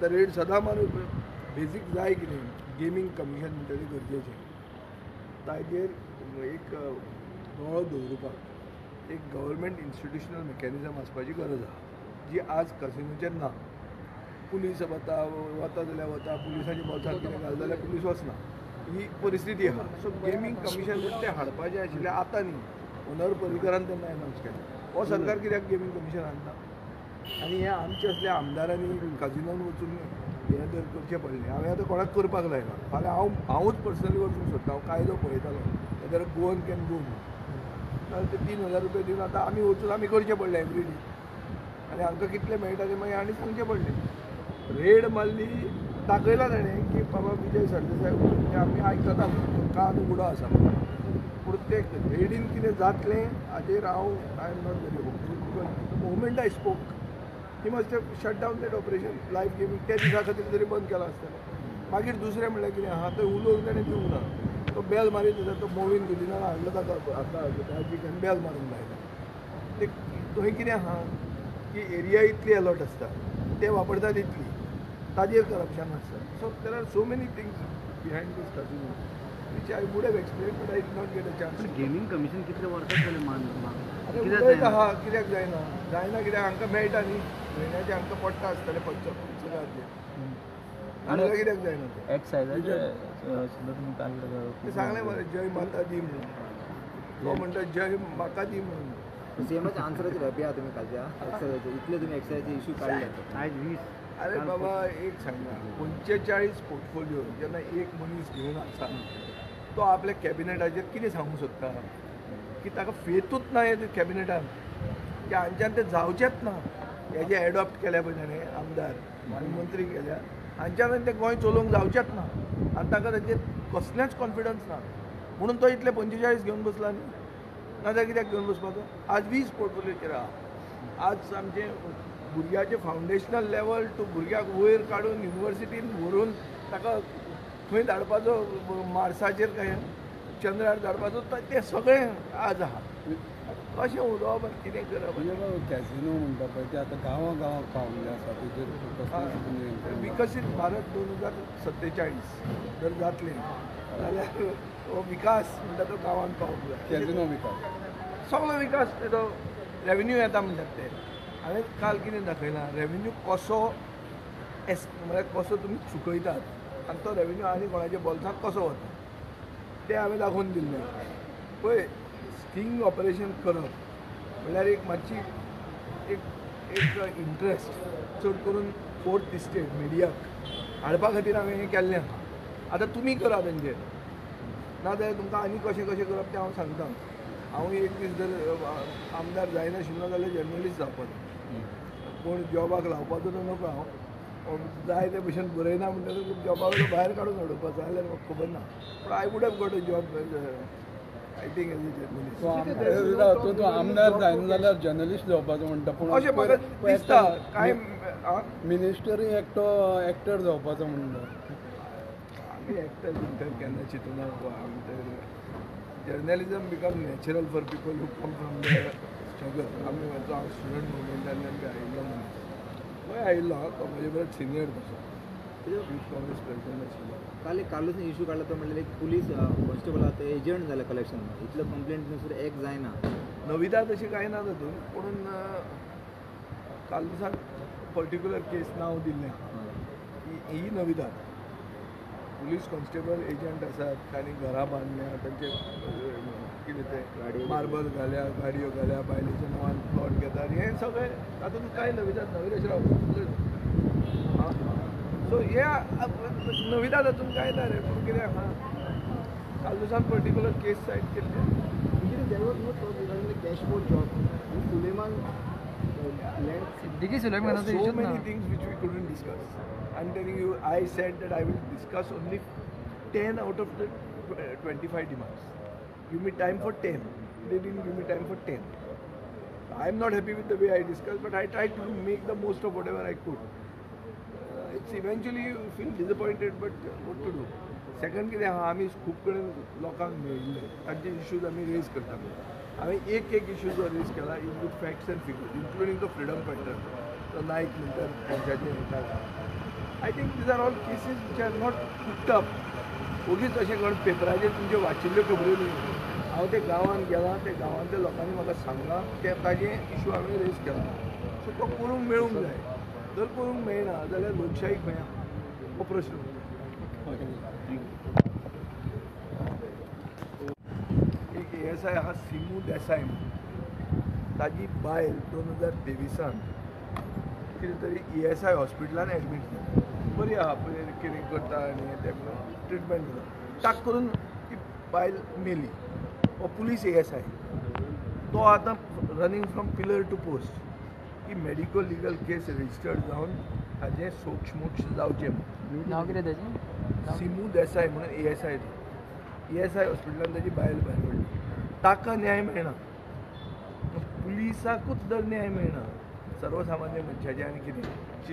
आतां रेड सदां मारूं बेजीक जाय कितें गेमींग कमिशन म्हणटा तें गरजेचें ताजेर एक दोळो दवरपाक एक गव्हर्मेंट इन्स्टिट्युशनल मेकॅनिझम आसपाची गरज आसा जी आज कसिनोचेर ना पुलीस वता जाल्यार वता पुलिसाच्या बोल्सांत कितें घाल जाल्यार पुलीस वचना ही परिस्थिती आहा सो गेमींग कमिशन तें हाडपाचें आशिल्लें आतां न्ही मनोहर पर्रीकरान तेन्ना एनावन्स केलें हो सरकार कित्याक गेमींग कमिशन हाडना आनी हे आमचे असल्या आमदारांनी काजिनोन वचून हें जर करचें पडलें हांवें आतां कोणाक करपाक लायना फाल्यां हांवूच पर्सनली वचूंक सोदता हांव कायदो पळयतालो जाल्यार गोवन कॅन गो नाजाल्यार ते 3000 रुपया दिवन आतां आमी वचून आमी करचें पडलें एवरी डे आनी हांकां कितलें मेळटा तें मागीर आनी सांगचें पडलें रेड मारली दाखयला ताणें की बाबा विजय सरदेसाय म्हणजे आमी आयकता कान उगडो आसा पूण तें रेडीन कितें जातलें हाचेर हांव I am not very hopeful because moment I spoke he must have shut down that operation life gaming त्या दिसा खातीर तरी बंद केला आसतलें मागीर दुसरें म्हणल्यार कितें आहा थंय उलोवंक ताणें दिवंक ना तो बेल मारीत आसा तो मोवीन गुदिनान हाडलो ताका आतां बेल मारूंक लायला ते थंय कितें आहा की एरिया इतली अलॉट आसता ते वापरतात इतली ताजेर करप्शन आसता so there are so many things behind this casino which I would have explained but I did not get a chance. Gaming commission कितले वर्सां जालें कित्याक आहा कित्याक जायना कित्याक हांकां मेळटा न्ही म्हयन्याचे हांकां पडटा आसतलें 50,000 आनी कित्याक जायना तें एक्सायजाचे तें सांगलें मरे जय माता दी म्हणून तो म्हणटा जय म्हाका दी म्हणून सेमच आन्सराचेर हॅपी आहा तुमी कालच्या एक्सायजाचे इतले तुमी एक्सायजाचे इशू काडले आयज 20 अरे बाबा एक सांगा 45 पोर्टफोलिओ जेन्ना एक मनीस घेवन आसा तो आपल्या कॅबिनेटाचेर कितें सांगूंक सोदता की ताका फेतूच ना हे कॅबिनेटान की हांच्यान तें जावचेंच ना हे जे एडॉप्ट केल्या पळय ताणें आमदार आनी मंत्री केल्या हांच्यान तें गोंय चलोवंक जावचेंच ना आनी ताका ताचेर कसलेंच कॉन्फिडन्स ना म्हणून तो इतले 45 घेवन बसला न्ही नाजाल्यार कित्याक घेवन बसपाचो आज 20 पोर्टफोलिओचेर आहा आज आमचे भुरग्याचे फावंडेशनल लेवल टू भुरग्याक वयर काडून युनिवर्सिटीन व्हरून ताका खंय धाडपाचो मार्साचेर काय चंद्रार धाडपाचो तें सगळें आज आहा कशें उलोवप आनी कितें करप कॅसिनो म्हणटा पळय ते आतां गांवां गांवांक पावल्ले आसा तेजेर विकसीत भारत 2047 जर जातलें जाल्यार हो विकास म्हणटा तो गांवांत पावूंक जाय कॅसिनो विकास सगळो विकास तो रेवेन्यू येता म्हणटात ते हांवें काल कितें दाखयलां रेवेन्यू कसो म्हळ्यार कसो तुमी चुकयतात आनी तो रेवेन्यू आनी कोणाच्या बोल्सांत कसो वता तें हांवें दाखोवन दिल्लें पळय स्टिंग ऑपरेशन करप म्हणल्यार एक मातशी एक इंट्रस्ट चड करून फोर्थ इस्टेट मिडियाक हाडपा खातीर हांवें हें केल्लें आहा आतां तुमी करा तेंचेर नाजाल्यार तुमकां आनी कशें कशें करप तें हांव सांगतां हांव एक दीस जर आमदार जायनाशिल्लो जाल्यार जर्नलिस्ट जावपाचो कोण जॉबाक लावपाचो तो नको हांव जाय ते भशेन बरयना म्हणटकीर जॉबाक भायर काडून उडोवपाचो जाल्यार म्हाका खबर ना पूण I would have got a job I think as a journalist तूं आमदार जायना जाल्यार जर्नलिस्ट जावपाचो म्हणटा पूण अशें म्हाका दिसता कांय मिनिस्टरी एक्टर जावपाचो म्हणटा आमी एक्टर बिक्टर केन्ना चिंतूना journalism become natural for people who come from the struggle आमी म्हणटा हांव स्टुडंट मुवमेंटांतल्यान बी आयिल्लो म्हणून खंय आयिल्लो हांव तो म्हजे बरोबर सिनियर तसो यूथ काँग्रेस प्रेसिडेंट आशिल्लो काल कालूच इशू काडला तो म्हणल्यार एक पुलीस कॉन्स्टेबल आहा ते एजंट जाले कलेक्शन इतलो कंप्लेंट सुद्दां एक जायना नविदा तशी कांय ना तातूंत पूण काल दिसाक पर्टिक्युलर केस नांव दिल्लें ही नविदा पुलीस कॉन्स्टेबल एजंट आसात तांणी घरां बांदल्या तांचे कितें ते मार्बल घाल्या गाडयो घाल्या बायलेच्या नांवान प्लॉट घेतात हें सगळें तातूंत कांय नविदा नविदेश राव सो हे नविदा तातूंत कांय ना रे पूण कितें आहा काल दिसान पर्टिक्युलर केस सायड केल्ले dashboard job Suleman so many things which we couldn't discuss. I'm telling you, I said that I will discuss only 10 out of the 25 demands. Give me time for 10. They didn't give me time for 10. I'm not happy with the way I discussed, but I tried to make the most of whatever I could. It's eventually you feel disappointed, but what to do? Second, कितें आहा आमी खूब कडेन लोकांक मेळिल्ले तांचे issues आमी raise करतात हांवें एक इश्यू जो रेज केला is with facts and figures including the freedom factor तो नायक म्हणटा तांच्याचेर I think these are all cases which are not cooked up उगीच अशें कोण पेपराचेर तुमच्यो वाचिल्ल्यो खबऱ्यो न्ही हांव ते गांवांत गेलां त्या गांवांतल्या लोकांनी म्हाका सांगलां ते ताजें इशू हांवें रेज केला सो तो करूंक मेळूंक जाय जर करूंक मेळना जाल्यार लोकशाही खंय हो प्रश्न एक ASI आहा सिमू देसाय ताजी बायल 2023 कितें तरी ESI हॉस्पिटलान एडमीट जाली बरी आहा पळय कितें करता आनी तें ट्रिटमेंट दिता ताका करून ती बायल मेली हो पुलीस ASI तो आतां running from pillar to post की मेडिकल लिगल केस रजिस्टर्ड जावन हाजें सोक्ष मोक्ष जावचें नाव कितें तेजें सिमू देसाय म्हणून ASI ESI हॉस्पिटलान ताजी बायल भायर पडली ताका न्याय मेळना पुलिसाकूच जर न्याय मेळना सर्वसामान्य मनशाचें आनी कितें